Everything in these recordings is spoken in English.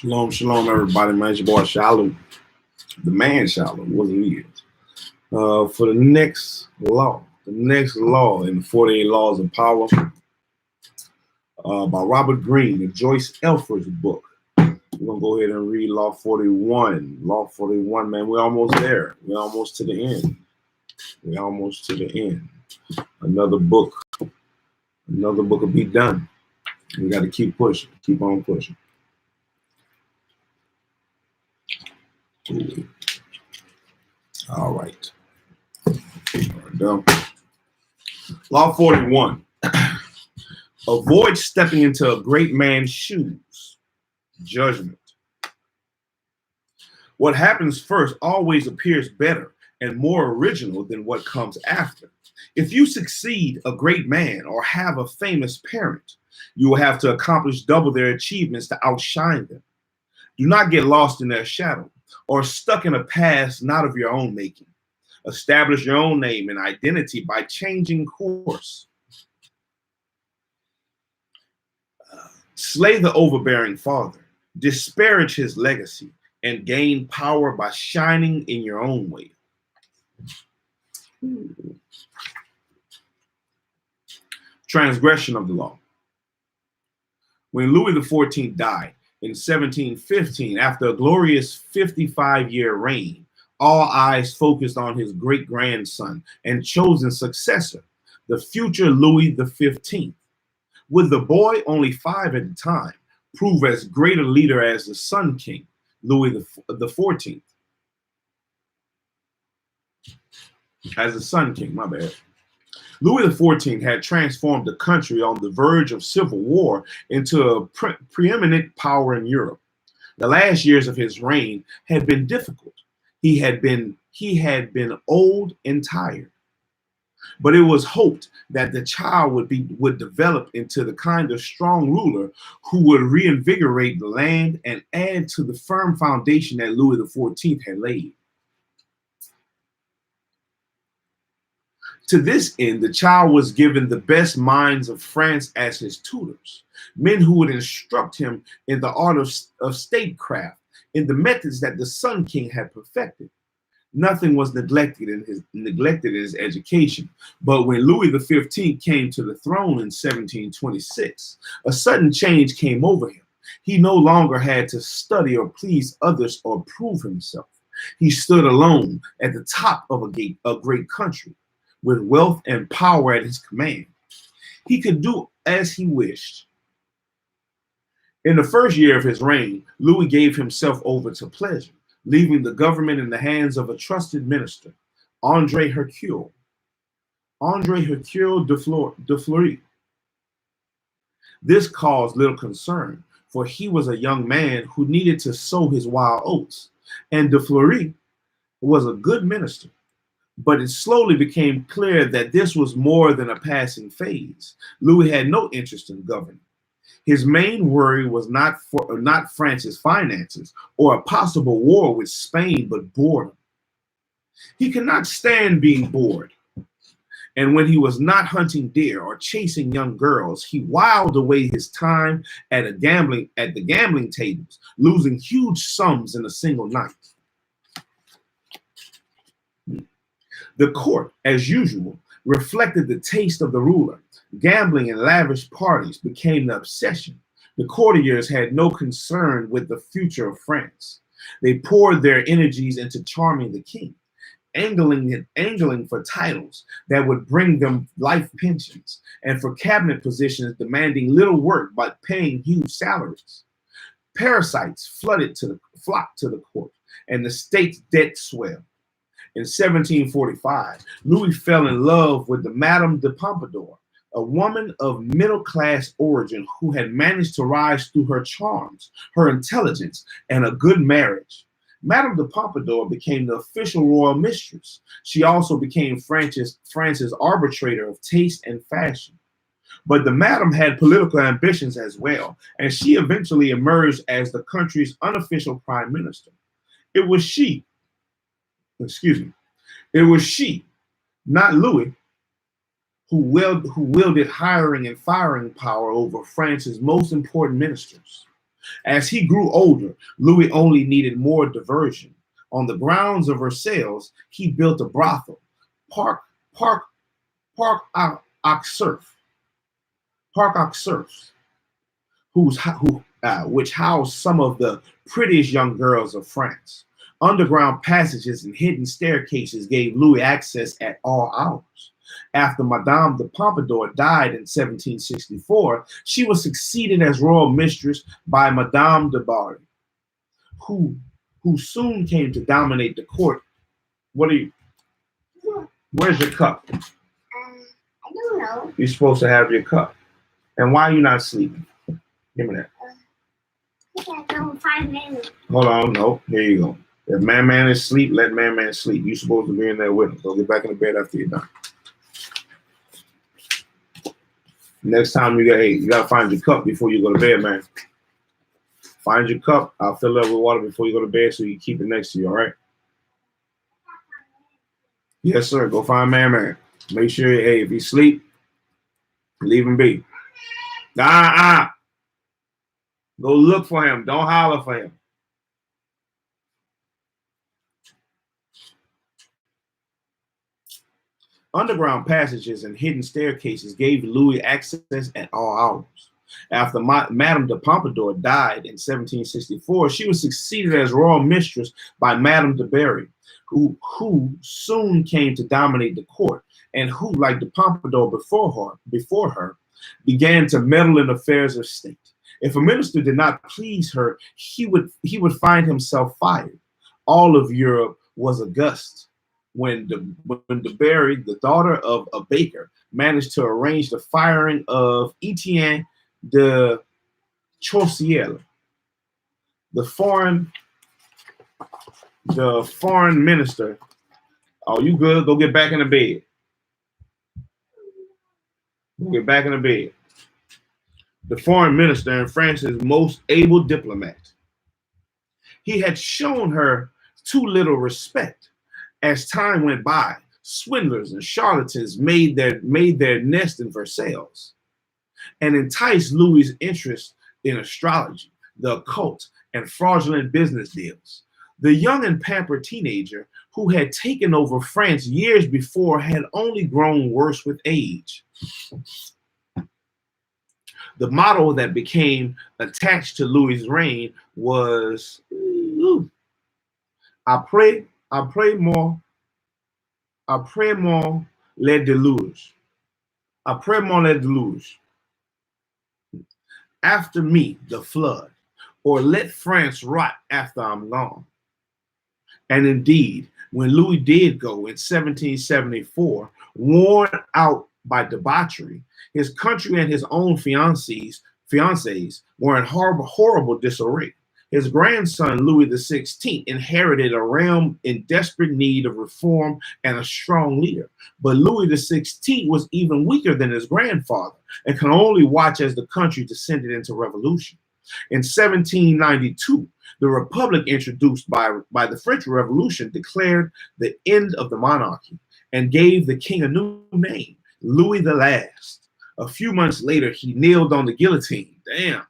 Shalom, shalom, everybody. Man, it's your boy Shalom, the man Shalom, what he is. For the next law in the 48 Laws of Power by Robert Greene and Joyce Elford's book. We're going to go ahead and read Law 41. Law 41, man, we're almost there. We're almost to the end. Another book will be done. We got to keep pushing, keep on pushing. All right. Done. Law 41. Avoid stepping into a great man's shoes. Judgment. What happens first always appears better and more original than what comes after. If you succeed a great man or have a famous parent, you will have to accomplish double their achievements to outshine them. Do not get lost in their shadow or stuck in a past not of your own making. Establish your own name and identity by changing course. Slay the overbearing father, disparage his legacy, and gain power by shining in your own way. Transgression of the law. When Louis XIV died in 1715, after a glorious 55-year reign, all eyes focused on his great-grandson and chosen successor, the future Louis XV. Would the boy, only 5 at the time, prove as great a leader as the Sun King, Louis XIV? As the Sun King, my bad. Louis XIV had transformed the country on the verge of civil war into a preeminent power in Europe. The last years of his reign had been difficult. He had been old and tired. But it was hoped that the child would develop into the kind of strong ruler who would reinvigorate the land and add to the firm foundation that Louis XIV had laid. To this end, the child was given the best minds of France as his tutors, men who would instruct him in the art of statecraft, in the methods that the Sun King had perfected. Nothing was neglected in his education. But when Louis XV came to the throne in 1726, a sudden change came over him. He no longer had to study or please others or prove himself. He stood alone at the top of a great country, with wealth and power at his command. He could do as he wished. In the first year of his reign, Louis gave himself over to pleasure, leaving the government in the hands of a trusted minister, Andre Hercule de Fleury. This caused little concern, for he was a young man who needed to sow his wild oats, and de Fleury was a good minister. But it slowly became clear that this was more than a passing phase. Louis had no interest in governing. His main worry was not France's finances or a possible war with Spain, but boredom. He could not stand being bored. And when he was not hunting deer or chasing young girls, he whiled away his time at the gambling tables, losing huge sums in a single night. The court, as usual, reflected the taste of the ruler. Gambling and lavish parties became the obsession. The courtiers had no concern with the future of France. They poured their energies into charming the king, angling for titles that would bring them life pensions, and for cabinet positions demanding little work but paying huge salaries. Parasites flocked to the court, and the state's debt swelled. In 1745, Louis fell in love with the Madame de Pompadour, a woman of middle-class origin who had managed to rise through her charms, her intelligence, and a good marriage. Madame de Pompadour became the official royal mistress. She also became France's arbitrator of taste and fashion. But the madam had political ambitions as well, and she eventually emerged as the country's unofficial prime minister. It was she, not Louis, who wielded hiring and firing power over France's most important ministers. As he grew older, Louis only needed more diversion. On the grounds of Versailles, he built a brothel, Park Park Park Aux Cerfs, which housed some of the prettiest young girls of France. Underground passages and hidden staircases gave Louis access at all hours. After Madame de Pompadour died in 1764, she was succeeded as royal mistress by Madame de Barry, who soon came to dominate the court. Where's your cup? I don't know. You're supposed to have your cup. And why are you not sleeping? Give me that. I don't 5 minutes. Hold on, no, here you go. If man is asleep, let man sleep. You're supposed to be in there with him. Go get back in the bed after you're done. Next time you gotta find your cup before you go to bed, man. Find your cup. I'll fill it up with water before you go to bed so you keep it next to you, all right? Yes, sir. Go find man. Make sure, if he sleep, leave him be. Go look for him. Don't holler for him. Underground passages and hidden staircases gave Louis access at all hours. After Madame de Pompadour died in 1764, she was succeeded as royal mistress by Madame de Barry, who soon came to dominate the court, and who, like de Pompadour before her, began to meddle in affairs of state. If a minister did not please her, he would find himself fired. All of Europe was aghast when de Barry, the daughter of a baker, managed to arrange the firing of Etienne de Choiseul, the foreign minister. Oh, you good? Go get back in the bed. Go get back in the bed. The foreign minister and France's most able diplomat. He had shown her too little respect. As time went by, swindlers and charlatans made their nest in Versailles and enticed Louis's interest in astrology, the occult, and fraudulent business deals. The young and pampered teenager who had taken over France years before had only grown worse with age. The motto that became attached to Louis's reign was Après moi les déluge. Après moi les déluge. After me, the flood, or let France rot after I'm gone. And indeed, when Louis did go in 1774, worn out by debauchery, his country and his own fiancés were in horrible disarray. His grandson, Louis XVI, inherited a realm in desperate need of reform and a strong leader. But Louis XVI was even weaker than his grandfather and could only watch as the country descended into revolution. In 1792, the republic introduced by the French Revolution declared the end of the monarchy and gave the king a new name, Louis the Last. A few months later, he kneeled on the guillotine. Damn.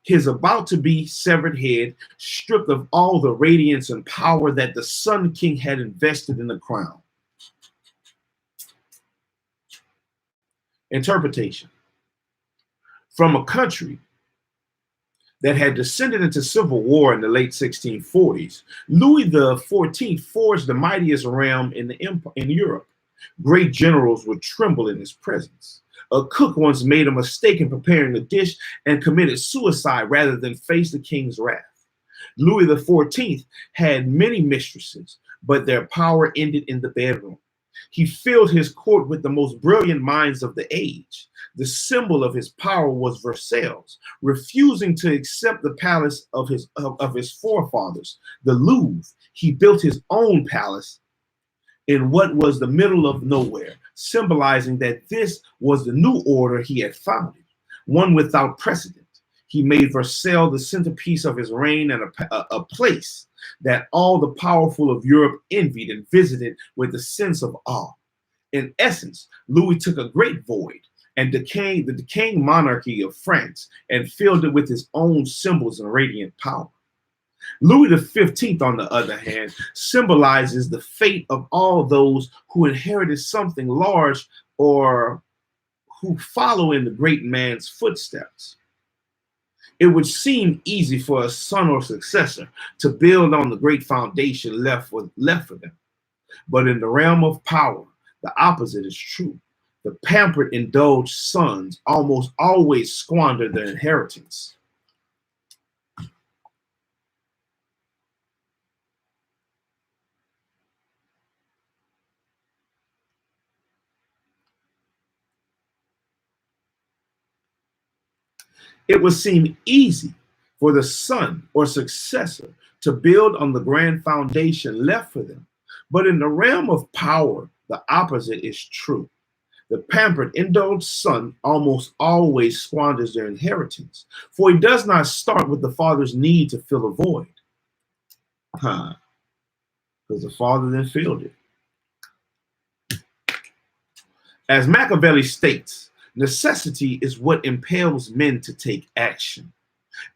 His about to be severed head, stripped of all the radiance and power that the Sun King had invested in the crown. Interpretation. From a country that had descended into civil war in the late 1640s, Louis XIV forged the mightiest realm in Europe. Great generals would tremble in his presence. A cook once made a mistake in preparing a dish and committed suicide rather than face the king's wrath. Louis XIV had many mistresses, but their power ended in the bedroom. He filled his court with the most brilliant minds of the age. The symbol of his power was Versailles, refusing to accept the palace of his forefathers, the Louvre. He built his own palace in what was the middle of nowhere, symbolizing that this was the new order he had founded, one without precedent. He made Versailles the centerpiece of his reign and a place that all the powerful of Europe envied and visited with a sense of awe. In essence, Louis took a great void and the decaying monarchy of France and filled it with his own symbols and radiant power. Louis XV, on the other hand, symbolizes the fate of all those who inherited something large or who follow in the great man's footsteps. It would seem easy for a son or successor to build on the great foundation left for them. But in the realm of power, the opposite is true. The pampered, indulged sons almost always squander their inheritance. It would seem easy for the son or successor to build on the grand foundation left for them. But in the realm of power, the opposite is true. The pampered, indulged son almost always squanders their inheritance, for he does not start with the father's need to fill a void. Because the father then filled it. As Machiavelli states, necessity is what impels men to take action.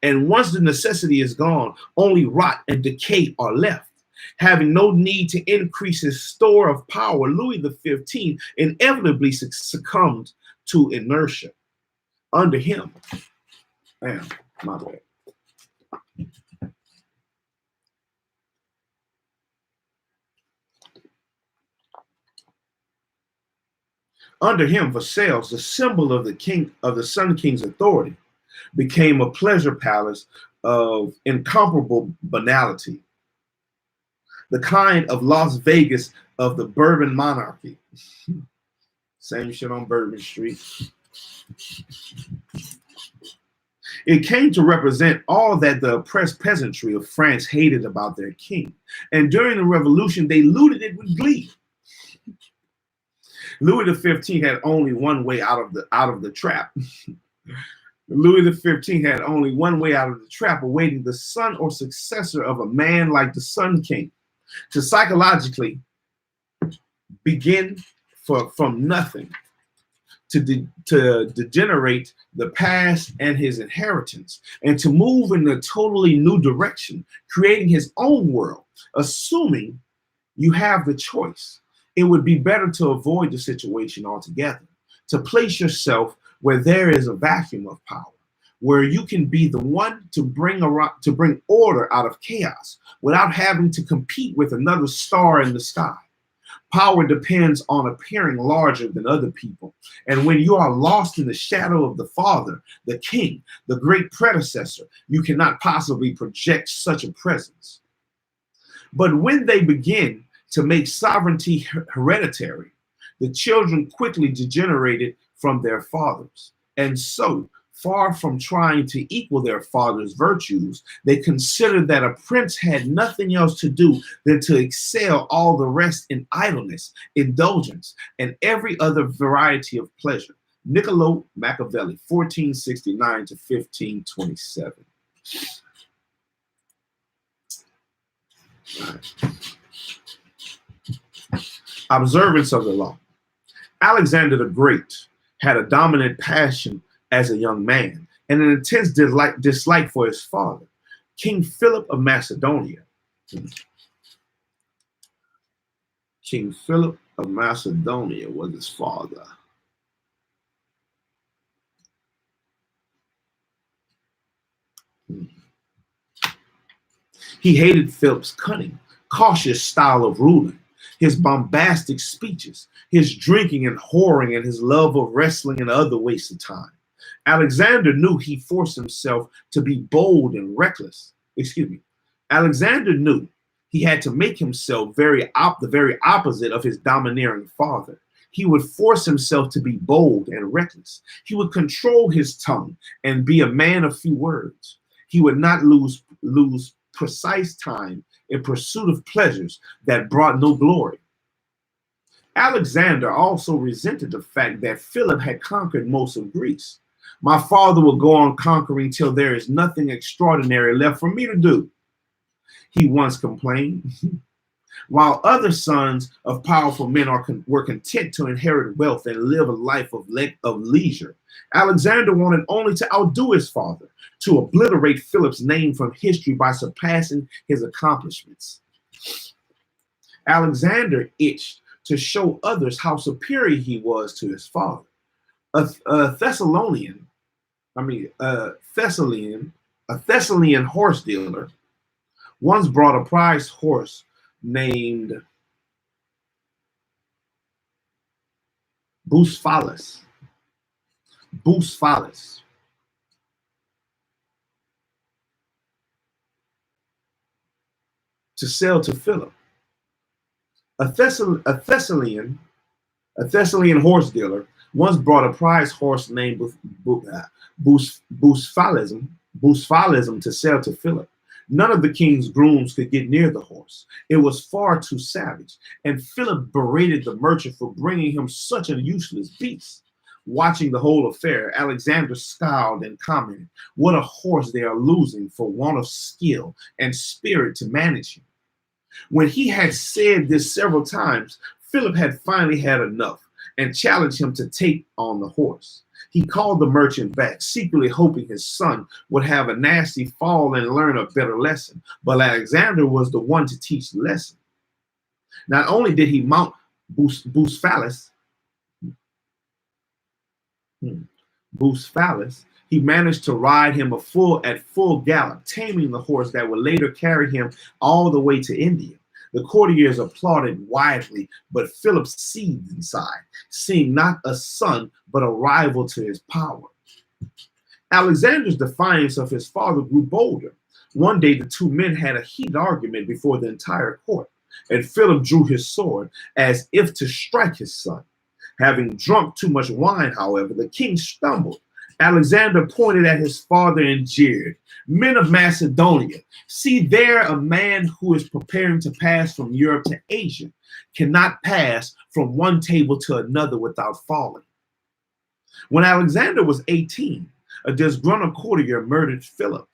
And once the necessity is gone, only rot and decay are left. Having no need to increase his store of power, Louis XV inevitably succumbed to inertia. Under him, my bad. Under him, Versailles, the symbol of the Sun King's authority, became a pleasure palace of incomparable banality, the kind of Las Vegas of the Bourbon monarchy. Same shit on Bourbon Street. It came to represent all that the oppressed peasantry of France hated about their king. And during the revolution, they looted it with glee. Louis XV had only one way out of the trap. Louis XV had only one way out of the trap, awaiting the son or successor of a man like the Sun King to psychologically begin from nothing, to degenerate the past and his inheritance, and to move in a totally new direction, creating his own world, assuming you have the choice. It would be better to avoid the situation altogether, to place yourself where there is a vacuum of power, where you can be the one to bring order out of chaos without having to compete with another star in the sky. Power depends on appearing larger than other people. And when you are lost in the shadow of the father, the king, the great predecessor, you cannot possibly project such a presence. But when they begin to make sovereignty hereditary, the children quickly degenerated from their fathers. And so, far from trying to equal their father's virtues, they considered that a prince had nothing else to do than to excel all the rest in idleness, indulgence, and every other variety of pleasure. Niccolo Machiavelli, 1469 to 1527. Observance of the law. Alexander the Great had a dominant passion as a young man and an intense dislike for his father, King Philip of Macedonia. King Philip of Macedonia was his father. He hated Philip's cunning, cautious style of ruling, his bombastic speeches, his drinking and whoring, and his love of wrestling and other wastes of time. Alexander knew he forced himself to be bold and reckless. Alexander knew he had to make himself the very opposite of his domineering father. He would force himself to be bold and reckless. He would control his tongue and be a man of few words. He would not lose precise time in pursuit of pleasures that brought no glory. Alexander also resented the fact that Philip had conquered most of Greece. My father will go on conquering till there is nothing extraordinary left for me to do, he once complained. While other sons of powerful men were content to inherit wealth and live a life of leisure, Alexander wanted only to outdo his father, to obliterate Philip's name from history by surpassing his accomplishments. Alexander itched to show others how superior he was to his father. A Thessalian horse dealer once brought a prize horse named Bucephalus to sell to Philip. A Thessalian horse dealer once brought a prize horse named Bucephalus to sell to Philip. None of the king's grooms could get near the horse. It was far too savage, and Philip berated the merchant for bringing him such a useless beast. Watching the whole affair, Alexander scowled and commented, "What a horse they are losing for want of skill and spirit to manage him." When he had said this several times, Philip had finally had enough and challenged him to take on the horse. He called the merchant back, secretly hoping his son would have a nasty fall and learn a better lesson. But Alexander was the one to teach the lesson. Not only did he mount Bucephalus, he managed to ride him at full gallop, taming the horse that would later carry him all the way to India. The courtiers applauded widely, but Philip seethed inside, seeing not a son, but a rival to his power. Alexander's defiance of his father grew bolder. One day, the two men had a heated argument before the entire court, and Philip drew his sword as if to strike his son. Having drunk too much wine, however, the king stumbled. Alexander pointed at his father and jeered, "Men of Macedonia, see there a man who is preparing to pass from Europe to Asia, cannot pass from one table to another without falling." When Alexander was 18, a disgruntled courtier murdered Philip.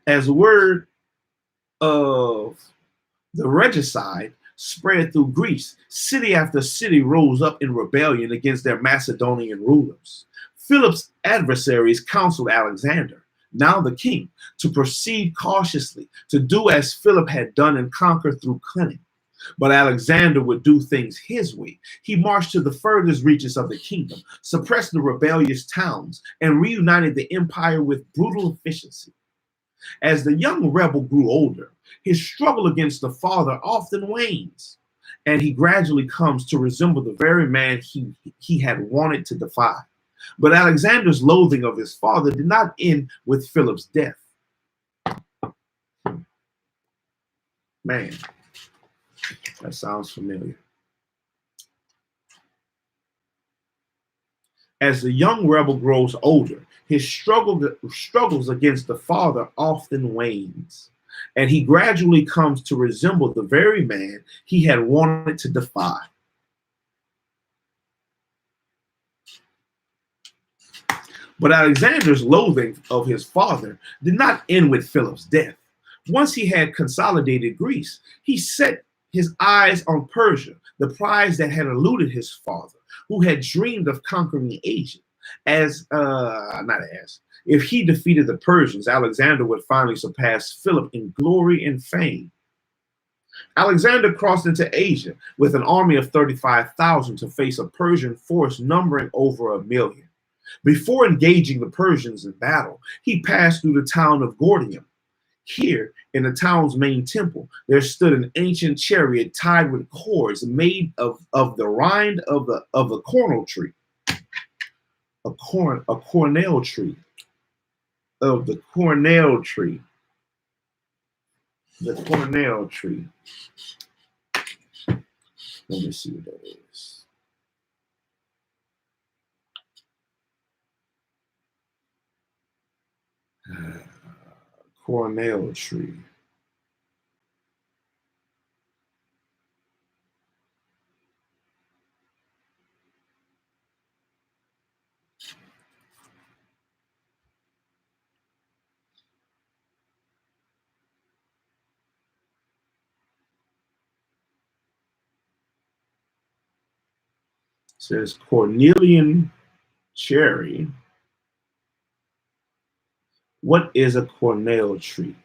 As word of the regicide spread through Greece, city after city rose up in rebellion against their Macedonian rulers. Philip's adversaries counseled Alexander, now the king, to proceed cautiously, to do as Philip had done and conquer through cunning. But Alexander would do things his way. He marched to the furthest reaches of the kingdom, suppressed the rebellious towns, and reunited the empire with brutal efficiency. As the young rebel grew older, his struggle against the father often wanes, and he gradually comes to resemble the very man he had wanted to defy. But Alexander's loathing of his father did not end with Philip's death. Man, that sounds familiar. As the young rebel grows older, his struggles against the father often wanes, and he gradually comes to resemble the very man he had wanted to defy. But Alexander's loathing of his father did not end with Philip's death. Once he had consolidated Greece, he set his eyes on Persia, the prize that had eluded his father, who had dreamed of conquering Asia. If he defeated the Persians, Alexander would finally surpass Philip in glory and fame. Alexander crossed into Asia with an army of 35,000 to face a Persian force numbering over 1,000,000. Before engaging the Persians in battle, he passed through the town of Gordian. Here, in the town's main temple, there stood an ancient chariot tied with cords made of the rind of the cornel tree. A cornel tree. Of the cornel tree. The cornel tree. Let me see what that is. Cornel tree. says cornelian cherry. What is a cornel tree?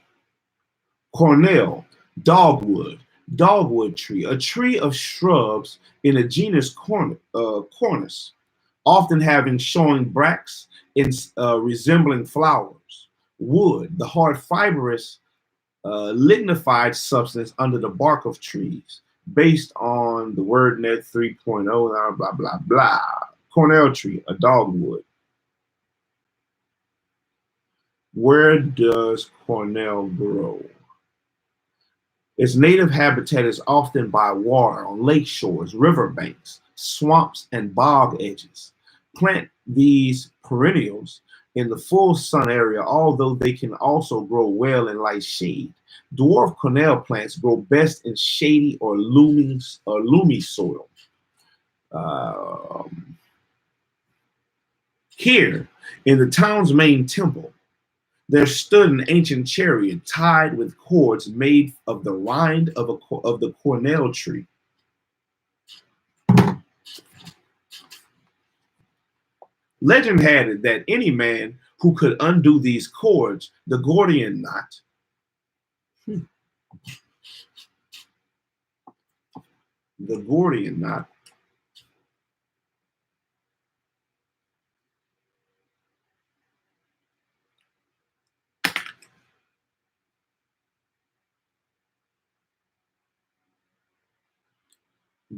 Cornel, dogwood tree, a tree of shrubs in a genus Cornus, often having showing bracts in resembling flowers. Wood, the hard fibrous lignified substance under the bark of trees, based on the WordNet 3.0, blah, blah, blah. Cornel tree, a dogwood. Where does cornel grow? Its native habitat is often by water on lake shores, riverbanks, swamps, and bog edges. Plant these perennials in the full sun area, although they can also grow well in light shade. Dwarf cornel plants grow best in shady or loomy soil. Here, in the town's main temple, there stood an ancient chariot tied with cords made of the rind of the cornel tree. Legend had it that any man who could undo these cords, the Gordian knot, the Gordian knot,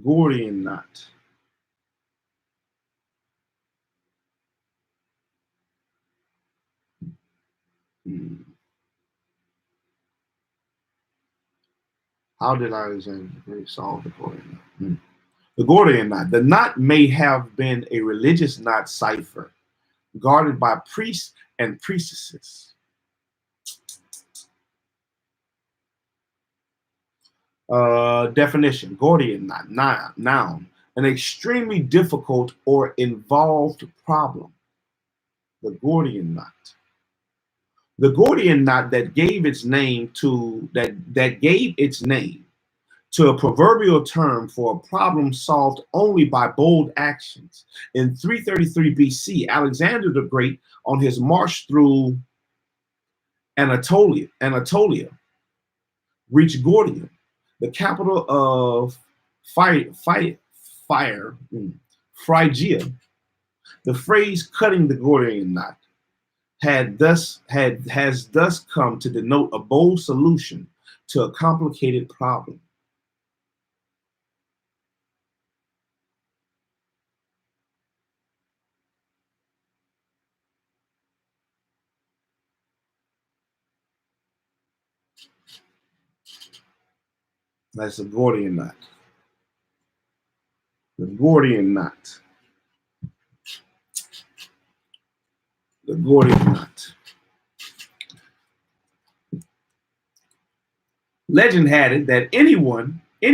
Gordian knot. How did Alexander solve the Gordian knot? The Gordian knot. The knot may have been a religious knot cipher guarded by priests and priestesses. Definition: Gordian knot, noun, an extremely difficult or involved problem. The Gordian knot. The Gordian knot that gave its name to a proverbial term for a problem solved only by bold actions. In 333 BC, Alexander the Great, on his march through Anatolia, reached Gordium, the capital of Phrygia. The phrase "cutting the Gordian knot" has thus come to denote a bold solution to a complicated problem. That's the Gordian knot. The Gordian knot. The Gordian knot. Legend had it that any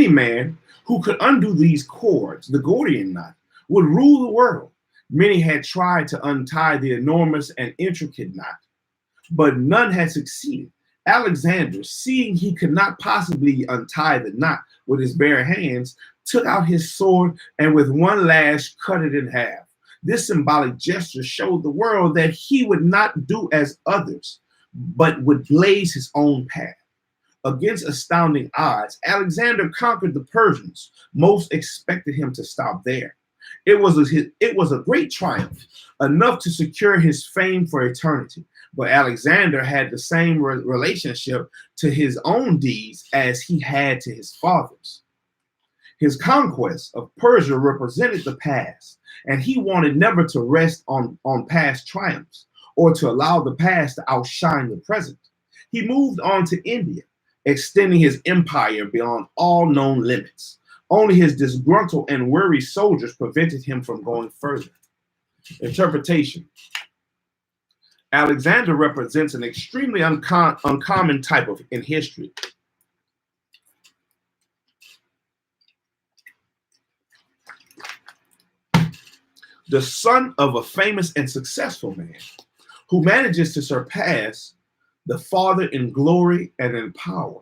man who could undo these cords, the Gordian knot, would rule the world. Many had tried to untie the enormous and intricate knot, but none had succeeded. Alexander, seeing he could not possibly untie the knot with his bare hands, took out his sword and with one lash cut it in half. This symbolic gesture showed the world that he would not do as others, but would blaze his own path. Against astounding odds, Alexander conquered the Persians. Most expected him to stop there. It was a great triumph, enough to secure his fame for eternity. But Alexander had the same relationship to his own deeds as he had to his father's. His conquest of Persia represented the past, and he wanted never to rest on past triumphs or to allow the past to outshine the present. He moved on to India, extending his empire beyond all known limits. Only his disgruntled and weary soldiers prevented him from going further. Interpretation. Alexander represents an extremely uncommon type in history. The son of a famous and successful man who manages to surpass the father in glory and in power.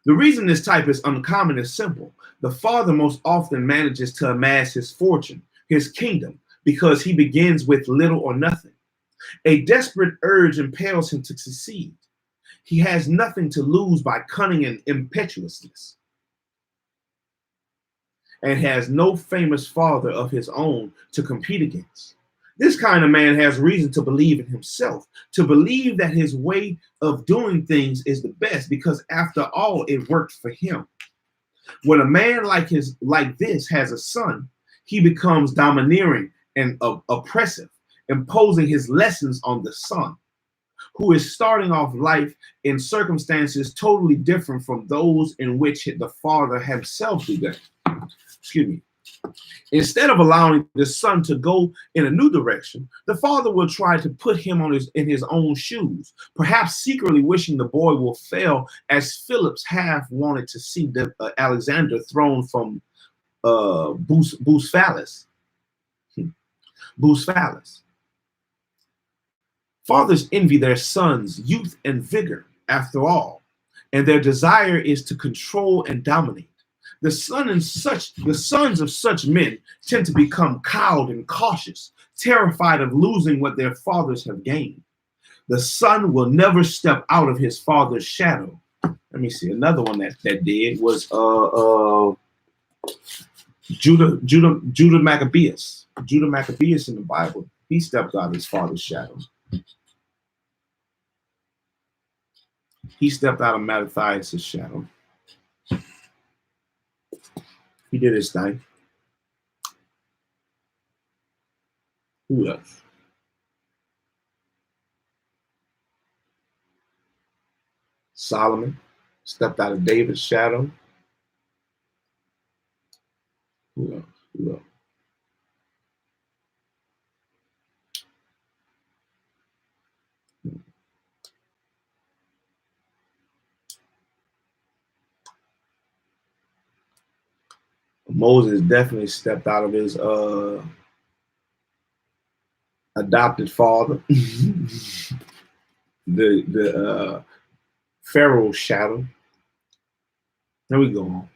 The reason this type is uncommon is simple. The father most often manages to amass his fortune, his kingdom, because he begins with little or nothing. A desperate urge impels him to succeed. He has nothing to lose by cunning and impetuousness, and has no famous father of his own to compete against. This kind of man has reason to believe in himself, to believe that his way of doing things is the best, because after all, it worked for him. When a man like this has a son, he becomes domineering and oppressive, imposing his lessons on the son, who is starting off life in circumstances totally different from those in which the father himself began. Excuse me. Instead of allowing the son to go in a new direction, the father will try to put him in his own shoes, perhaps secretly wishing the boy will fail, as Philip's half wanted to see Alexander thrown from Bucephalus. Fathers envy their sons' youth and vigor, after all, and their desire is to control and dominate. The sons of such men tend to become cowed and cautious, terrified of losing what their fathers have gained. The son will never step out of his father's shadow. Let me see. Another one that did was Judah Maccabeus. Judah Maccabeus in the Bible, he stepped out of his father's shadow. He stepped out of Mattathias' shadow. He did his thing. Who else? Solomon stepped out of David's shadow. Who else? Who else? Moses definitely stepped out of his adopted father, the Pharaoh's shadow. There we go.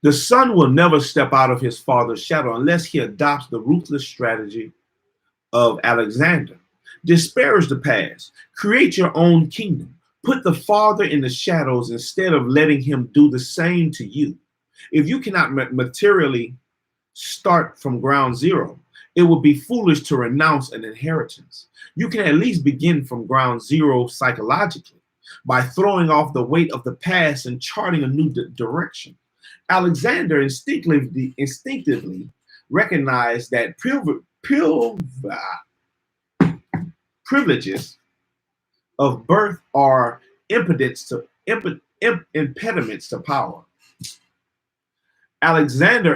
The son will never step out of his father's shadow unless he adopts the ruthless strategy of Alexander. Disparage the past. Create your own kingdom. Put the father in the shadows instead of letting him do the same to you. If you cannot materially start from ground zero, it would be foolish to renounce an inheritance. You can at least begin from ground zero psychologically by throwing off the weight of the past and charting a new direction. Alexander instinctively recognized that privileges of birth are impediments to power. Alexander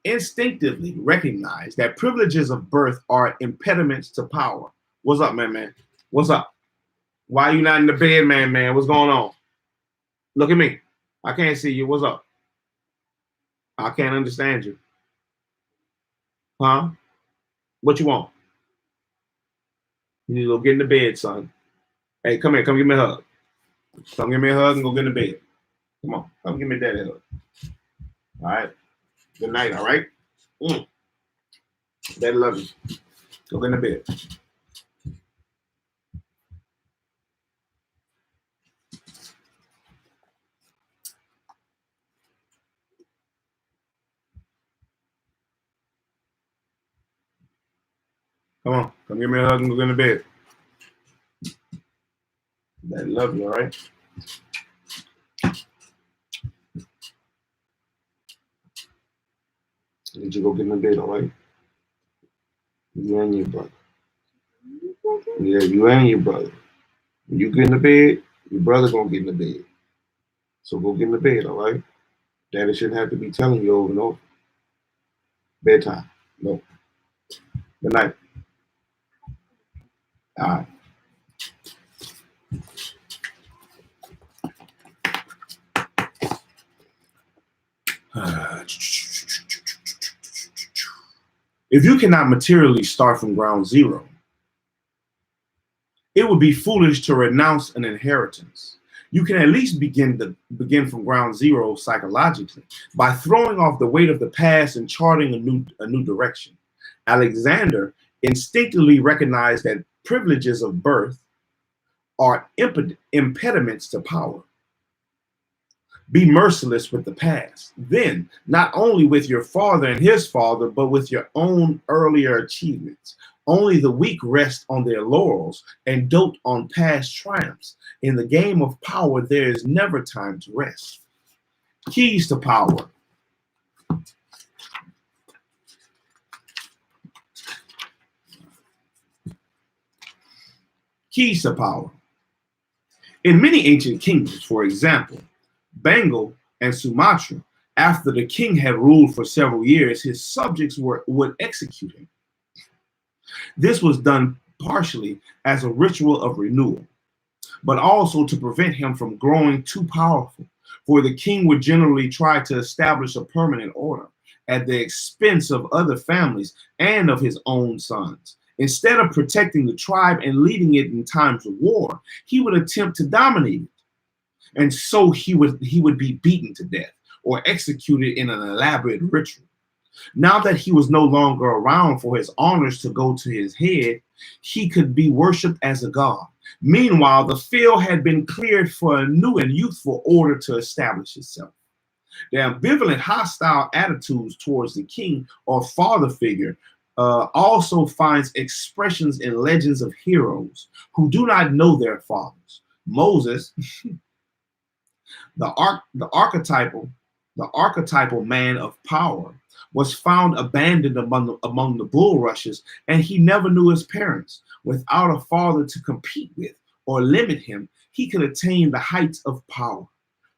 instinctively recognized that privileges of birth are impediments to power. What's up, man? What's up? Why are you not in the bed, man? What's going on? Look at me. I can't see you. What's up? I can't understand you. Huh? What you want? You need to go get in the bed, son. Hey, come here. Come give me a hug. Come give me a hug and go get in the bed. Come on. Come give me daddy a hug. All right. Good night, all right? Daddy love you. Go get in the bed. Come on. Come give me a hug and go get in the bed. Daddy love you, all right? I need you to go get in the bed, all right? You and your brother. Yeah, you and your brother. When you get in the bed, your brother gonna get in the bed. So go get in the bed, all right? Daddy shouldn't have to be telling you over and over. Bedtime. No. Good night. All right. If you cannot materially start from ground zero, It would be foolish to renounce an inheritance. You can at least begin from ground zero psychologically by throwing off the weight of the past and charting a new direction. Alexander instinctively recognized that privileges of birth are impediments to power. Be merciless with the past. Then, not only with your father and his father, but with your own earlier achievements. Only the weak rest on their laurels and dote on past triumphs. In the game of power, there is never time to rest. Keys to power. Keys to power. In many ancient kingdoms, for example, Bengal and Sumatra, after the king had ruled for several years, his subjects would execute him. This was done partially as a ritual of renewal, but also to prevent him from growing too powerful, for the king would generally try to establish a permanent order at the expense of other families and of his own sons. Instead of protecting the tribe and leading it in times of war, he would attempt to dominate it. And so he would be beaten to death or executed in an elaborate ritual. Now that he was no longer around for his honors to go to his head, he could be worshipped as a god. Meanwhile, the field had been cleared for a new and youthful order to establish itself. The ambivalent, hostile attitudes towards the king or father figure also finds expressions in legends of heroes who do not know their fathers. Moses, the archetypal man of power, was found abandoned among the bulrushes, and he never knew his parents. Without a father to compete with or limit him, he could attain the heights of power.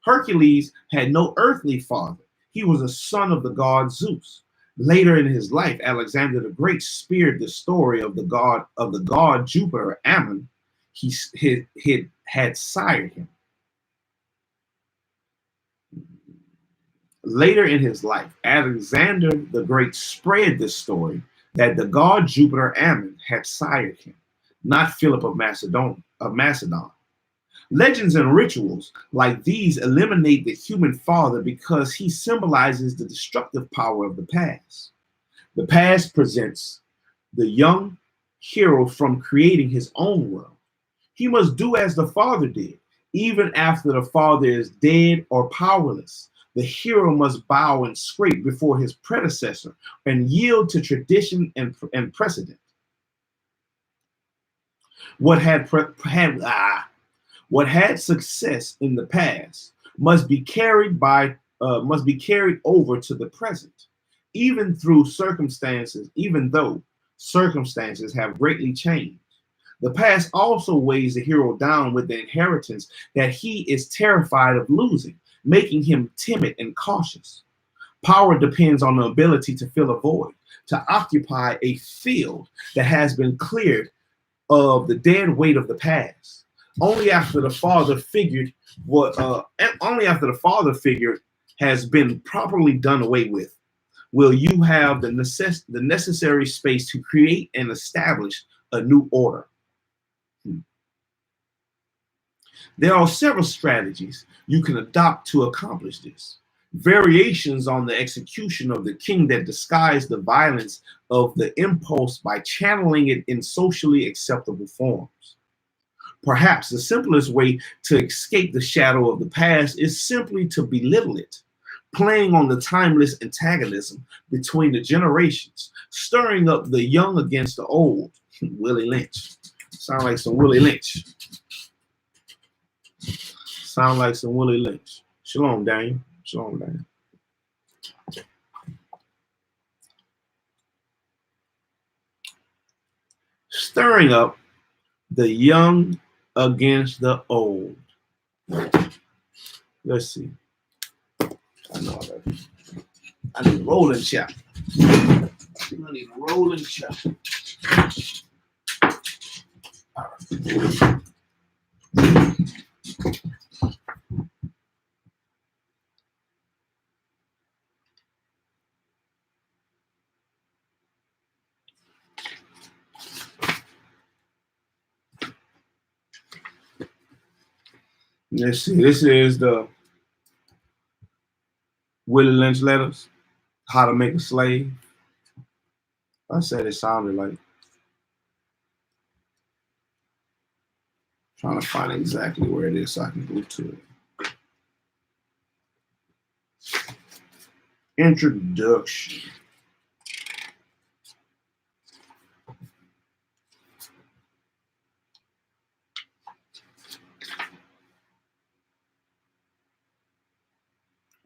Hercules had no earthly father. He was a son of the god Zeus. Later in his life, Alexander the Great speared the story of the god Jupiter Ammon. He had sired him. Later in his life, Alexander the Great spread this story that the god Jupiter Ammon had sired him, not Philip of Macedon. Legends and rituals like these eliminate the human father because he symbolizes the destructive power of the past. The past presents the young hero from creating his own world. He must do as the father did, even after the father is dead or powerless. The hero must bow and scrape before his predecessor and yield to tradition and precedent. What had success in the past must be carried over to the present, even though circumstances have greatly changed. The past also weighs the hero down with the inheritance that he is terrified of losing, making him timid and cautious. Power depends on the ability to fill a void, to occupy a field that has been cleared of the dead weight of the past. Only after the father figure has been properly done away with, will you have the necessary space to create and establish a new order. There are several strategies you can adopt to accomplish this. Variations on the execution of the king that disguise the violence of the impulse by channeling it in socially acceptable forms. Perhaps the simplest way to escape the shadow of the past is simply to belittle it, playing on the timeless antagonism between the generations, stirring up the young against the old. Willy Lynch. Sound like some Willy Lynch. Sound like some Willy Lynch. Shalom, Daniel. Shalom, Daniel. Stirring up the young against the old. Let's see. I need a rolling chapter. I need a rolling chapter. All right. Let's see. This is the Willy Lynch letters. How to make a slave. I said it sounded like. Trying to find exactly where it is so I can go to it. Introduction.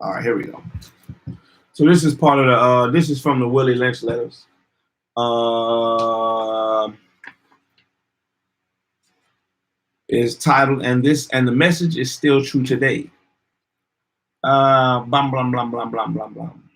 All right, here we go. So this is part of the. This is from the Willy Lynch letters. Is titled, and the message is still true today. Blam blam blam blam blam blam blam.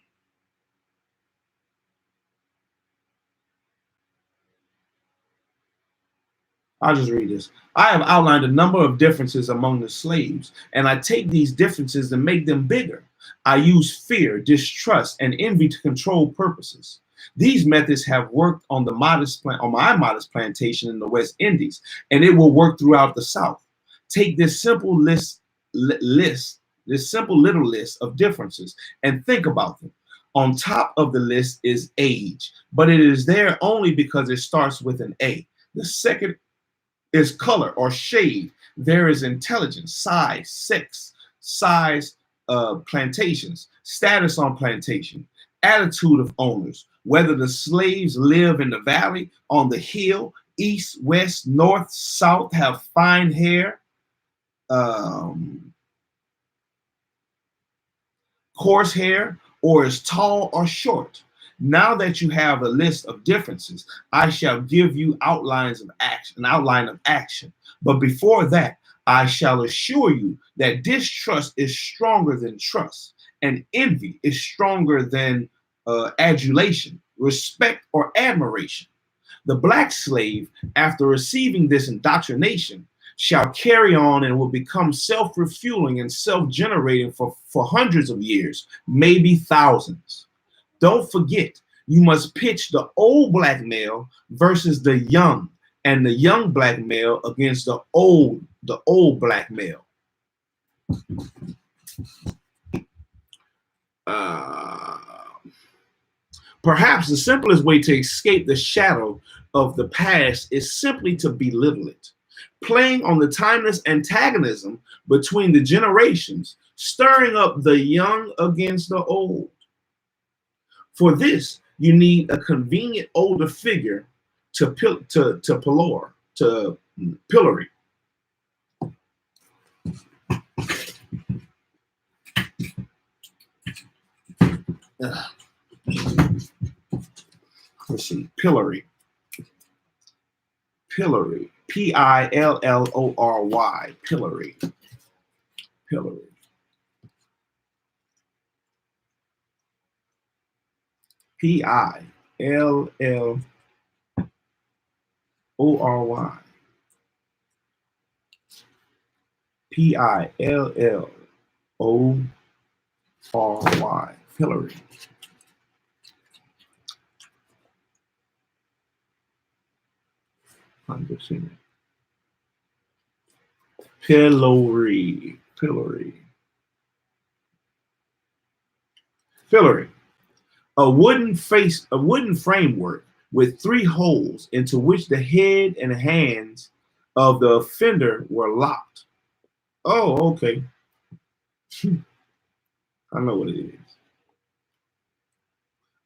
I'll just read this. I have outlined a number of differences among the slaves, and I take these differences and make them bigger. I use fear, distrust, and envy to control purposes. These methods have worked on my modest plantation in the West Indies, and it will work throughout the South. Take this simple this simple little list of differences and think about them. On top of the list is age, but it is there only because it starts with an A. The second is color or shade. There is intelligence, size, sex, size, plantations, status on plantation, attitude of owners, whether the slaves live in the valley, on the hill, east, west, north, south, have fine hair, coarse hair, or is tall or short. Now that you have a list of differences, I shall give you an outline of action. But before that, I shall assure you that distrust is stronger than trust, and envy is stronger than adulation, respect, or admiration. The black slave, after receiving this indoctrination, shall carry on and will become self-refueling and self-generating for hundreds of years, maybe thousands. Don't forget, you must pitch the old black male versus the young, and the young black male against the old black male. Perhaps the simplest way to escape the shadow of the past is simply to belittle it, playing on the timeless antagonism between the generations, stirring up the young against the old. For this, you need a convenient older figure to pillory. Let's see, pillory. Pillory. Pillory. Pillory. Pillory. Pillory. Pillory. Pillory. Pillory. Pillory. Pillory. A wooden framework with 3 holes into which the head and hands of the offender were locked. Oh, okay. I know what it is.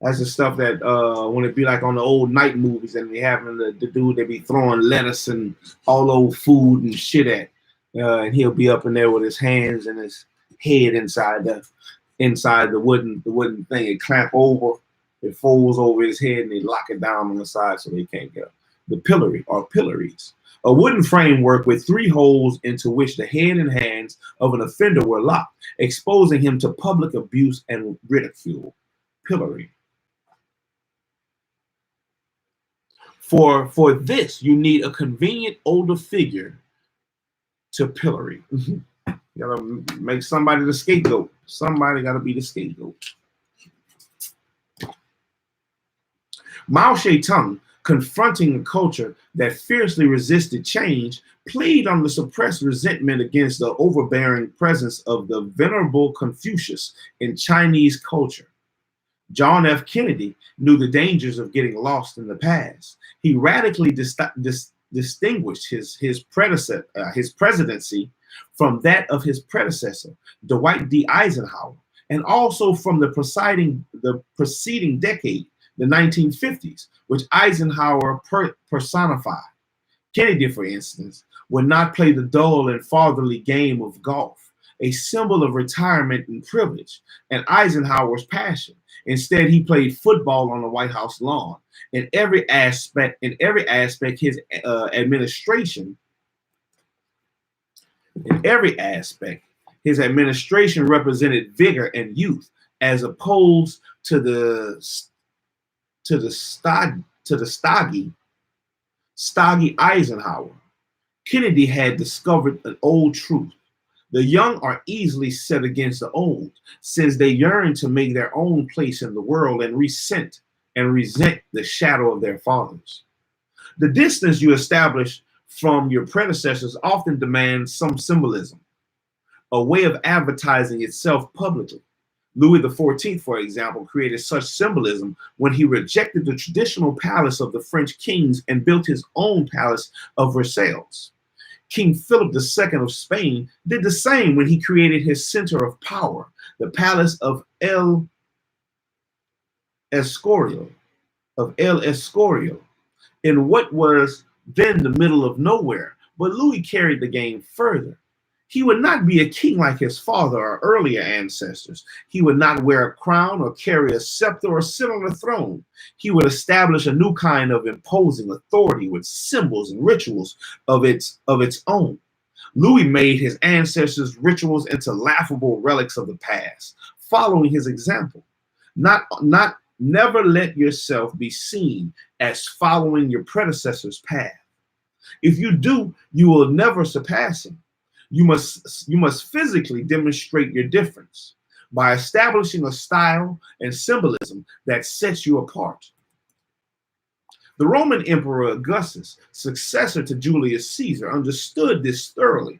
That's the stuff that when it be like on the old night movies and they having the dude they be throwing lettuce and all old food and shit at, and he'll be up in there with his hands and his head inside the wooden thing. It clamp over, it folds over his head, and they lock it down on the side so they can't get up. The pillory or pillaries, a wooden framework with 3 holes into which the head and hands of an offender were locked, exposing him to public abuse and ridicule. Pillory. For this, you need a convenient older figure to pillory. You gotta make somebody the scapegoat. Somebody gotta be the scapegoat. Mao Zedong confronting a culture that fiercely resisted change, played on the suppressed resentment against the overbearing presence of the venerable Confucius in Chinese culture. John F. Kennedy knew the dangers of getting lost in the past. He radically distinguished his presidency from that of his predecessor, Dwight D. Eisenhower, and also from the preceding decade, the 1950s, which Eisenhower personified. Kennedy, for instance, would not play the dull and fatherly game of golf, a symbol of retirement and privilege, and Eisenhower's passion. Instead, he played football on the White House lawn. In every aspect, his administration represented vigor and youth, as opposed to the stodgy Eisenhower. Kennedy had discovered an old truth. The young are easily set against the old, since they yearn to make their own place in the world and resent the shadow of their fathers. The distance you establish from your predecessors often demands some symbolism, a way of advertising itself publicly. Louis XIV, for example, created such symbolism when he rejected the traditional palace of the French kings and built his own palace of Versailles. King Philip II of Spain did the same when he created his center of power, the Palace of El Escorial, in what was then the middle of nowhere. But Louis carried the game further. He would not be a king like his father or earlier ancestors. He would not wear a crown or carry a scepter or sit on a throne. He would establish a new kind of imposing authority with symbols and rituals of its own. Louis made his ancestors' rituals into laughable relics of the past, following his example. Never let yourself be seen as following your predecessor's path. If you do, you will never surpass him. You must physically demonstrate your difference by establishing a style and symbolism that sets you apart. The Roman Emperor Augustus, successor to Julius Caesar, understood this thoroughly.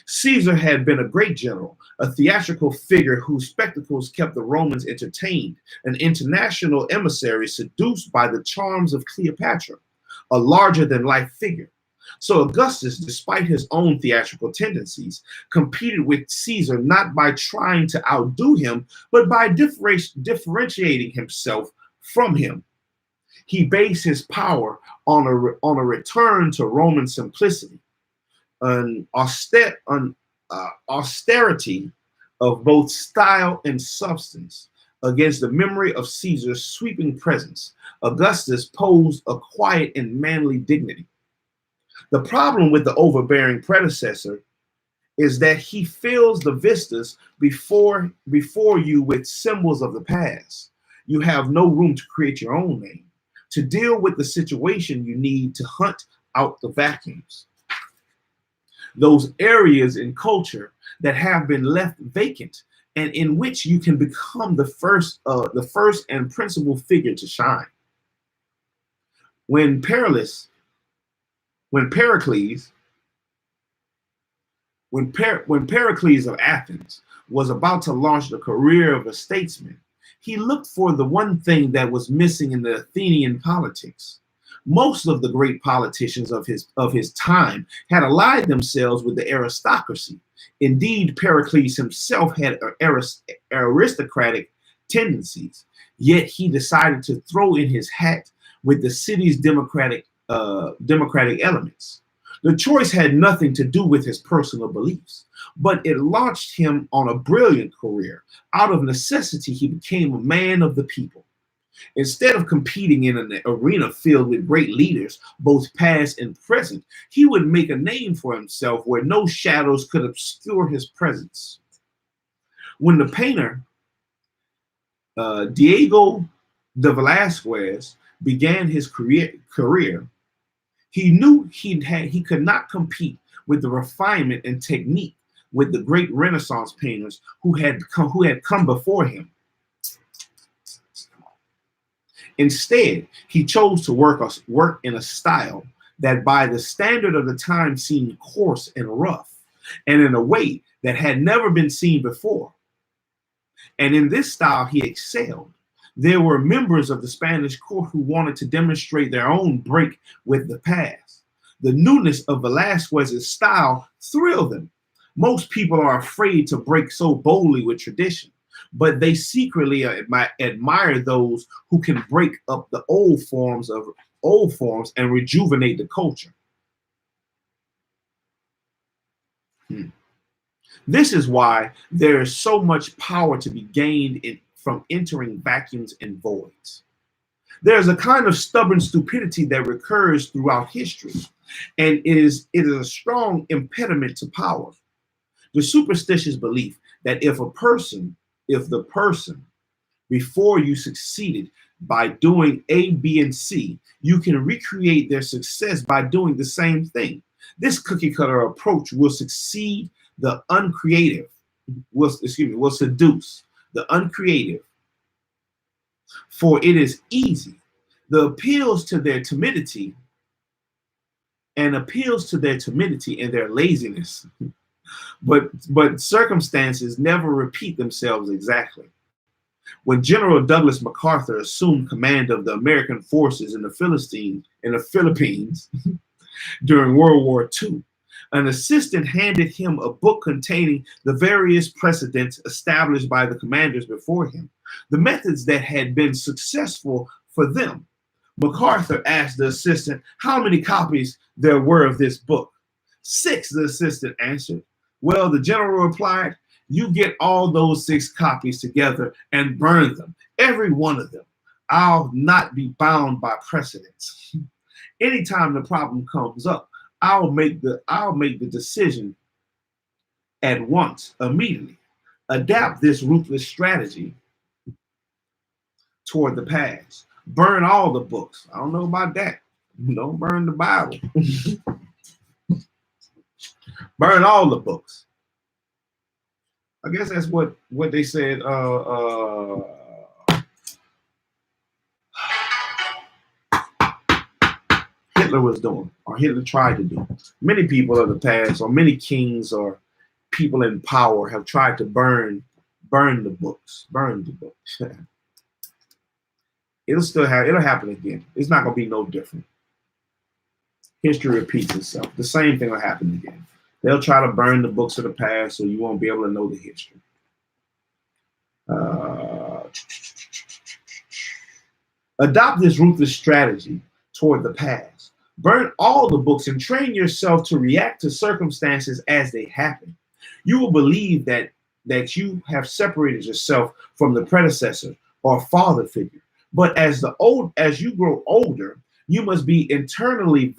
Caesar had been a great general, a theatrical figure whose spectacles kept the Romans entertained, an international emissary seduced by the charms of Cleopatra, a larger-than-life figure. So Augustus, despite his own theatrical tendencies, competed with Caesar not by trying to outdo him, but by differentiating himself from him. He based his power on a return to Roman simplicity, an austerity of both style and substance. Against the memory of Caesar's sweeping presence, Augustus posed a quiet and manly dignity. The problem with the overbearing predecessor is that he fills the vistas before you with symbols of the past. You have no room to create your own name. To deal with the situation, you need to hunt out the vacuums. Those areas in culture that have been left vacant and in which you can become the first and principal figure to shine. When Pericles of Athens was about to launch the career of a statesman, he looked for the one thing that was missing in the Athenian politics. Most of the great politicians of his time had allied themselves with the aristocracy. Indeed, Pericles himself had aristocratic tendencies, yet he decided to throw in his hat with the city's democratic elements. The choice had nothing to do with his personal beliefs, but it launched him on a brilliant career. Out of necessity, he became a man of the people. Instead of competing in an arena filled with great leaders, both past and present, he would make a name for himself where no shadows could obscure his presence. When the painter Diego de Velázquez began his career, he knew he could not compete with the refinement and technique with the great Renaissance painters who had come before him. Instead, he chose to work in a style that by the standard of the time seemed coarse and rough, and in a way that had never been seen before. And in this style, he excelled. There were members of the Spanish court who wanted to demonstrate their own break with the past. The newness of Velázquez's style thrilled them. Most people are afraid to break so boldly with tradition, but they secretly admire those who can break up the old forms and rejuvenate the culture. This is why there is so much power to be gained from entering vacuums and voids. There is a kind of stubborn stupidity that recurs throughout history, and it is a strong impediment to power. The superstitious belief that if the person before you succeeded by doing A, B, and C, you can recreate their success by doing the same thing. This cookie cutter approach will succeed the uncreative, will seduce the uncreative, for it is easy. The appeals to their timidity and their laziness. But circumstances never repeat themselves exactly. When General Douglas MacArthur assumed command of the American forces in the Philippines during World War II, an assistant handed him a book containing the various precedents established by the commanders before him, the methods that had been successful for them. MacArthur asked the assistant how many copies there were of this book. 6, the assistant answered. Well, the general replied, you get all those 6 copies together and burn them, every one of them. I'll not be bound by precedents. Anytime the problem comes up, I'll make the decision at once, immediately. Adapt this ruthless strategy toward the past. Burn all the books. I don't know about that. Don't burn the Bible. Burn all the books. I guess that's what they said. Hitler was doing, or Hitler tried to do. Many people of the past, or many kings, or people in power have tried to burn the books. Burn the books. It'll happen again. It's not gonna be no different. History repeats itself. The same thing will happen again. They'll try to burn the books of the past so you won't be able to know the history. Adopt this ruthless strategy toward the past. Burn all the books and train yourself to react to circumstances as they happen. You will believe that you have separated yourself from the predecessor or father figure. But as you grow older, you must be internally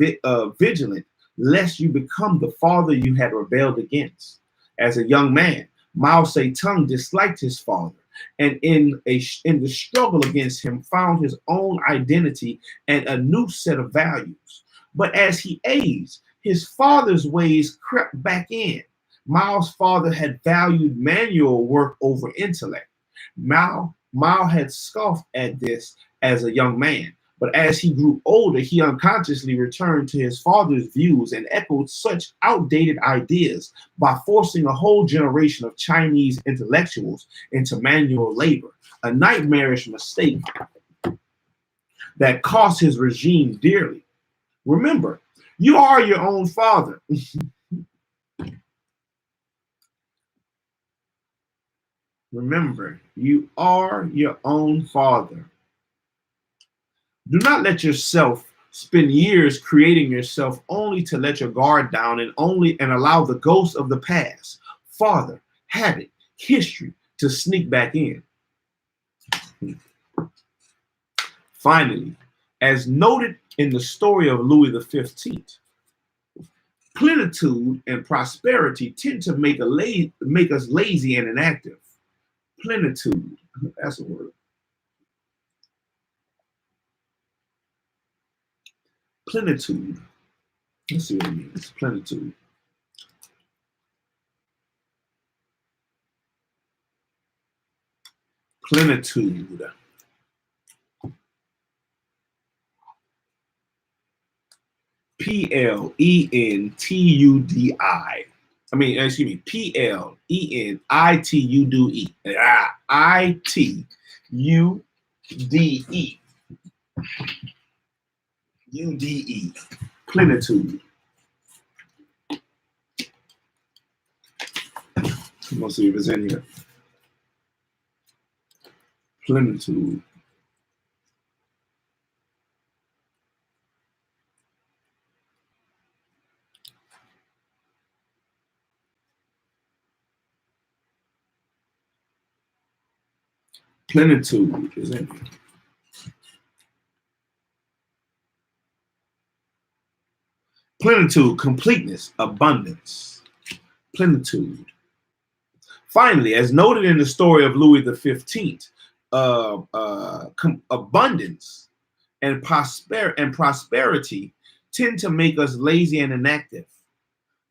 vigilant lest you become the father you had rebelled against. As a young man, Mao Zedong disliked his father, and in the struggle against him, found his own identity and a new set of values. But as he aged, his father's ways crept back in. Mao's father had valued manual work over intellect. Mao had scoffed at this as a young man, but as he grew older, he unconsciously returned to his father's views and echoed such outdated ideas by forcing a whole generation of Chinese intellectuals into manual labor, a nightmarish mistake that cost his regime dearly. Remember, you are your own father. Remember, you are your own father. Do not let yourself spend years creating yourself only to let your guard down and allow the ghosts of the past, father, habit, history to sneak back in. Finally, as noted in the story of Louis XV, plenitude and prosperity tend to make us lazy and inactive. Plenitude, that's a word. Plenitude. Let's see what it means. Plenitude. Plenitude. Plentudi. I mean, excuse me, Plentitude. Itude. Ude. Plenitude. Let's see if it's in here. Plenitude. Plenitude is in here. Plenitude, completeness, abundance. Plenitude. Finally, as noted in the story of Louis XV, abundance and prosperity tend to make us lazy and inactive.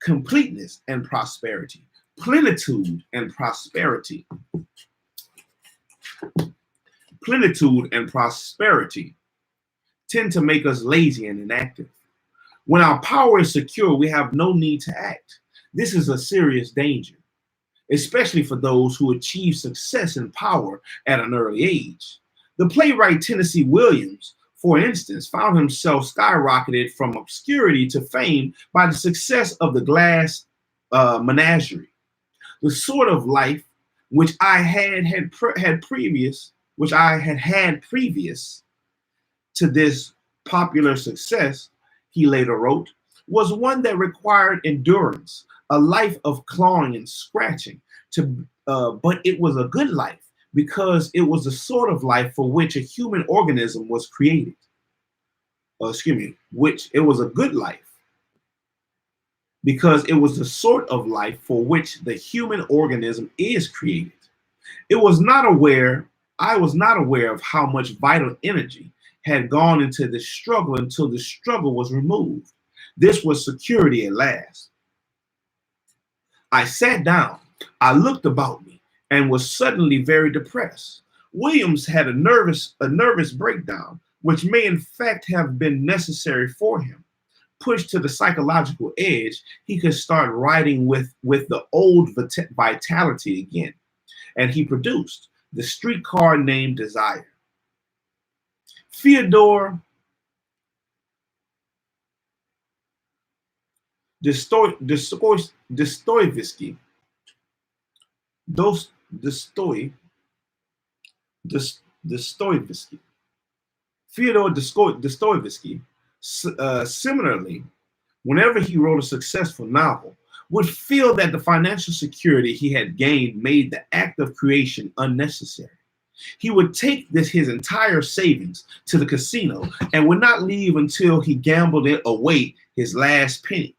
Completeness and prosperity, plenitude and prosperity. Plenitude and prosperity tend to make us lazy and inactive. When our power is secure, we have no need to act. This is a serious danger, especially for those who achieve success and power at an early age. The playwright Tennessee Williams, for instance, found himself skyrocketed from obscurity to fame by the success of the Glass Menagerie. The sort of life which I had previous to this popular success, he later wrote, was one that required endurance, a life of clawing and scratching. But it was a good life because it was the sort of life for which a human organism was created. Which it was a good life because it was the sort of life for which the human organism is created. I was not aware of how much vital energy had gone into the struggle until the struggle was removed. This was security at last. I sat down, I looked about me, and was suddenly very depressed. Williams had a nervous breakdown, which may in fact have been necessary for him. Pushed to the psychological edge, he could start writing with the old vitality again. And he produced The Streetcar Named Desire. Fyodor Dostoevsky Fyodor Dostoevsky, similarly, whenever he wrote a successful novel, would feel that the financial security he had gained made the act of creation unnecessary. He would take his entire savings to the casino and would not leave until he gambled it away his last penny.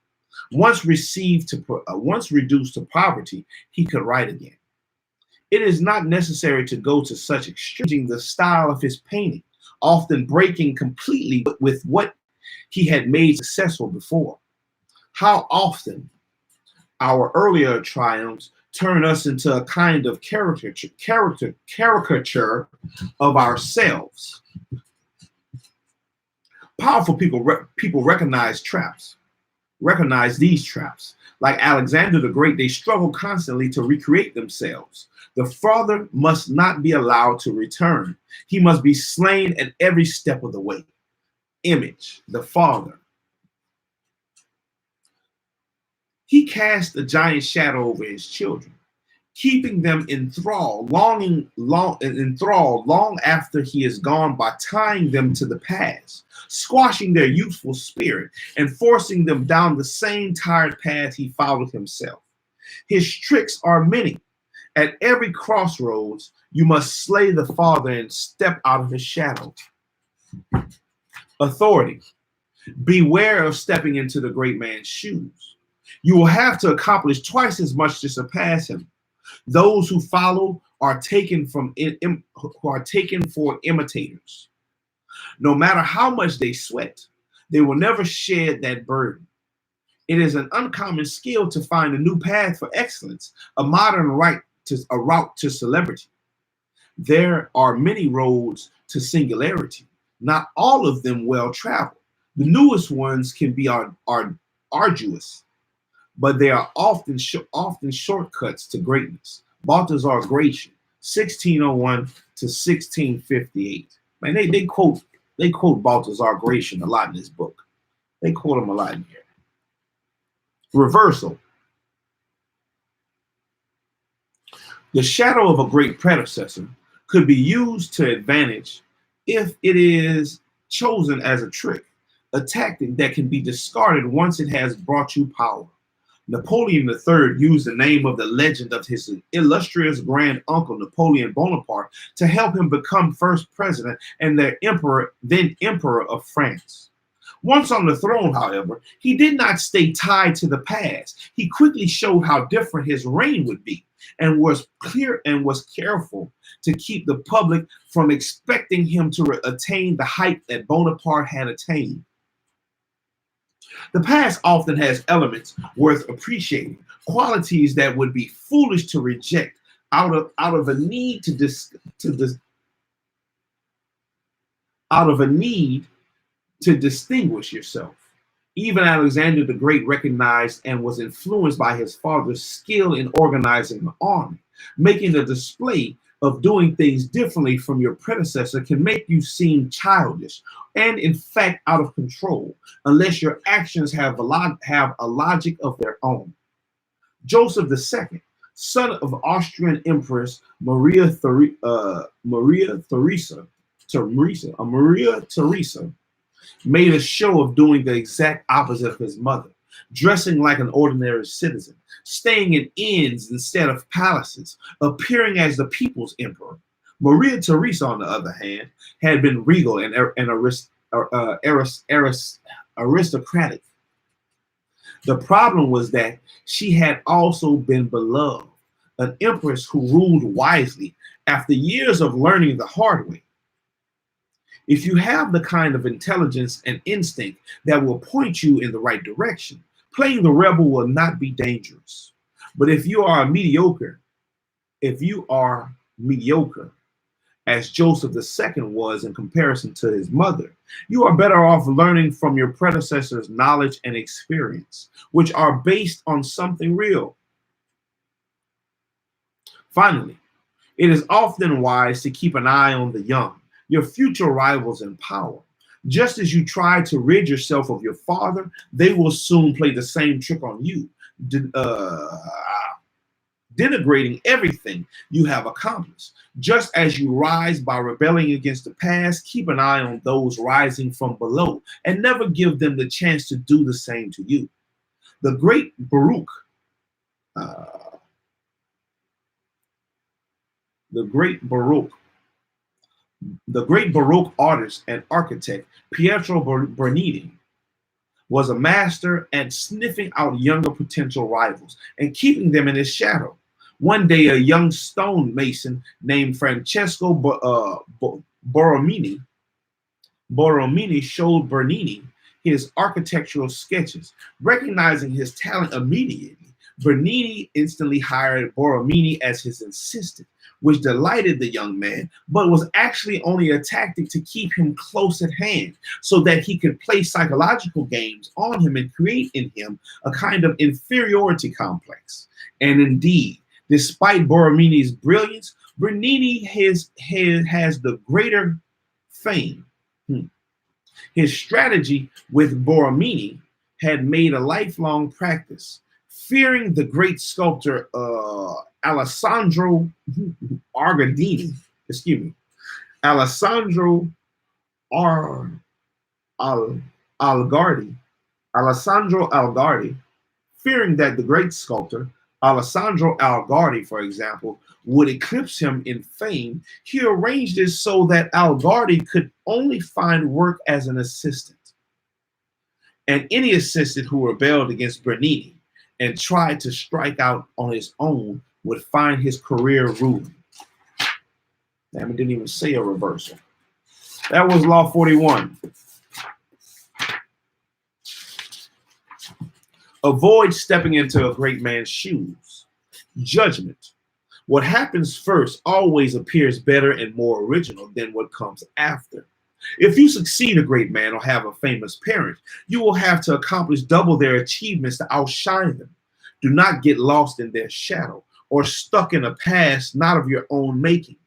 Once reduced to poverty, he could write again. It is not necessary to go to such extreme the style of his painting, often breaking completely with what he had made successful before. How often our earlier triumphs turn us into a kind of caricature of ourselves. Powerful people recognize these traps. Like Alexander the Great, they struggle constantly to recreate themselves. The father must not be allowed to return. He must be slain at every step of the way. Image, the father. He cast a giant shadow over his children, keeping them enthralled long after he is gone by tying them to the past, squashing their youthful spirit, and forcing them down the same tired path he followed himself. His tricks are many. At every crossroads, you must slay the father and step out of his shadow. Authority. Beware of stepping into the great man's shoes. You will have to accomplish twice as much to surpass him. Those who follow are taken for imitators. No matter how much they sweat, they will never shed that burden. It is an uncommon skill to find a new path for excellence, a route to celebrity. There are many roads to singularity, not all of them well traveled. The newest ones can be arduous, but they are often shortcuts to greatness. Balthazar Gracian, 1601 to 1658. Man, they quote Balthazar Gracian a lot in this book. They quote him a lot in here. Reversal. The shadow of a great predecessor could be used to advantage if it is chosen as a trick, a tactic that can be discarded once it has brought you power. Napoleon III used the name of the legend of his illustrious grand uncle Napoleon Bonaparte to help him become first president and then emperor of France. Once on the throne, however, he did not stay tied to the past. He quickly showed how different his reign would be and was careful to keep the public from expecting him to attain the height that Bonaparte had attained. The past often has elements worth appreciating, qualities that would be foolish to reject out of a need to distinguish yourself. Even Alexander the Great recognized and was influenced by his father's skill in organizing an army. Making a display of doing things differently from your predecessor can make you seem childish and, in fact, out of control, unless your actions have a logic of their own. Joseph II, son of Austrian Empress Maria Theresa, made a show of doing the exact opposite of his mother, dressing like an ordinary citizen, staying in inns instead of palaces, appearing as the people's emperor. Maria Theresa, on the other hand, had been regal and aristocratic. The problem was that she had also been beloved, an empress who ruled wisely after years of learning the hard way. If you have the kind of intelligence and instinct that will point you in the right direction, playing the rebel will not be dangerous. But if you are mediocre, as Joseph II was in comparison to his mother, you are better off learning from your predecessor's knowledge and experience, which are based on something real. Finally, it is often wise to keep an eye on the young, your future rivals in power. Just as you try to rid yourself of your father, they will soon play the same trick on you, denigrating everything you have accomplished. Just as you rise by rebelling against the past, keep an eye on those rising from below and never give them the chance to do the same to you. The great Baroque, the great Baroque artist and architect Pietro Bernini was a master at sniffing out younger potential rivals and keeping them in his shadow. One day, a young stone mason named Francesco Borromini showed Bernini his architectural sketches. Recognizing his talent immediately, Bernini instantly hired Borromini as his assistant, which delighted the young man, but was actually only a tactic to keep him close at hand so that he could play psychological games on him and create in him a kind of inferiority complex. And indeed, despite Borromini's brilliance, Bernini has the greater fame. His strategy with Borromini had made a lifelong practice. Fearing the great sculptor Alessandro Algardi, fearing that the great sculptor Alessandro Algardi, for example, would eclipse him in fame, he arranged it so that Algardi could only find work as an assistant. And any assistant who rebelled against Bernini and tried to strike out on his own would find his career ruined. Damn, it didn't even say a reversal. That was Law 41. Avoid stepping into a great man's shoes. Judgment. What happens first always appears better and more original than what comes after. If you succeed a great man or have a famous parent, you will have to accomplish double their achievements to outshine them. Do not get lost in their shadow or stuck in a past not of your own making.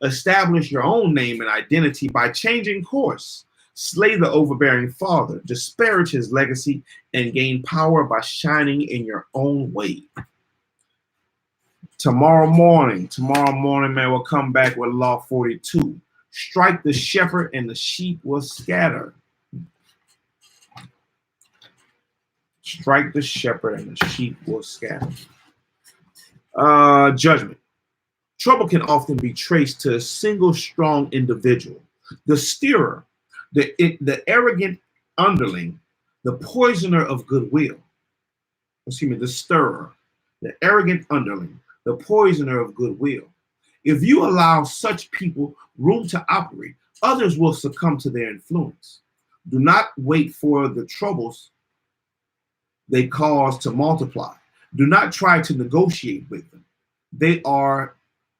Establish your own name and identity by changing course. Slay the overbearing father, disparage his legacy, and gain power by shining in your own way. Tomorrow morning, man, we'll come back with Law 42. Strike the shepherd and the sheep will scatter. Strike the shepherd and the sheep will scatter. Judgment. Trouble can often be traced to a single strong individual. The steerer, the arrogant underling, the poisoner of goodwill. Excuse me, the stirrer, the arrogant underling, the poisoner of goodwill. If you allow such people room to operate, others will succumb to their influence. Do not wait for the troubles they cause to multiply. Do not try to negotiate with them. They are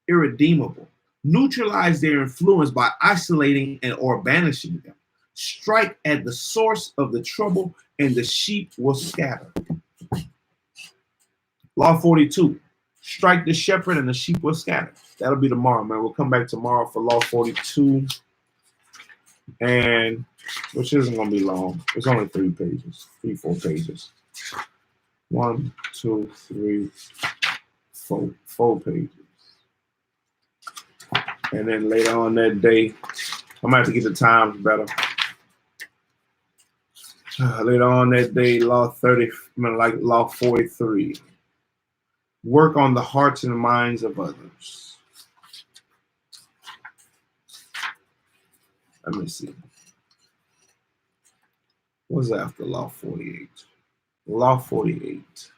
irredeemable. Neutralize their influence by isolating or banishing them. Strike at the source of the trouble and the sheep will scatter. Law 42. Strike the shepherd and the sheep will scatter. That'll be tomorrow, man. We'll come back tomorrow for Law 42. And which isn't going to be long. It's only 3 pages, 4 pages. 1, 2, 3, 4 pages. And then later on that day, I'm going to have to get the times better. Later on that day, Law 43. Work on the hearts and minds of others. Let me see. What's after Law 48? Law 48.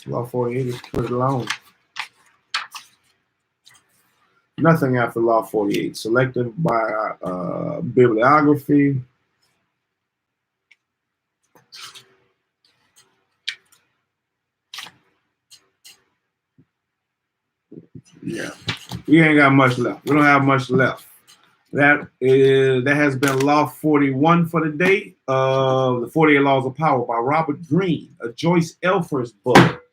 Law 48 is pretty long. Nothing after Law 48. Selected by bibliography. Yeah, we ain't got much left. We don't have much left. That has been Law 41 for the day. The 48 Laws of Power by Robert Greene, a Joyce Elfers book.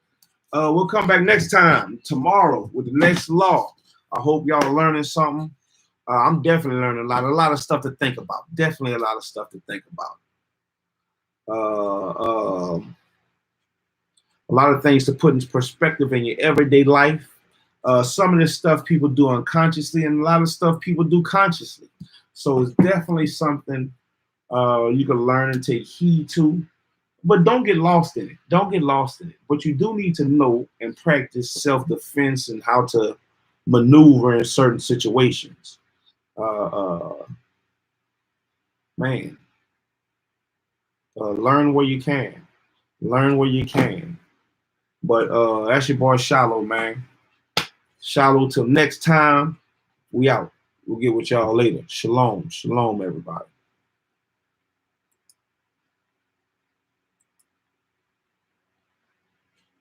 We'll come back next time, tomorrow, with the next law. I hope y'all are learning something. I'm definitely learning a lot of stuff to think about. Definitely a lot of stuff to think about. A lot of things to put in perspective in your everyday life. Some of this stuff people do unconsciously, and a lot of stuff people do consciously. So it's definitely something you can learn and take heed to. But don't get lost in it. Don't get lost in it. But you do need to know and practice self-defense and how to maneuver in certain situations. Man, learn where you can. Learn where you can. But that's your boy Shallow, man. Shallow, till next time, we out. We'll get with y'all later. Shalom. Shalom, everybody.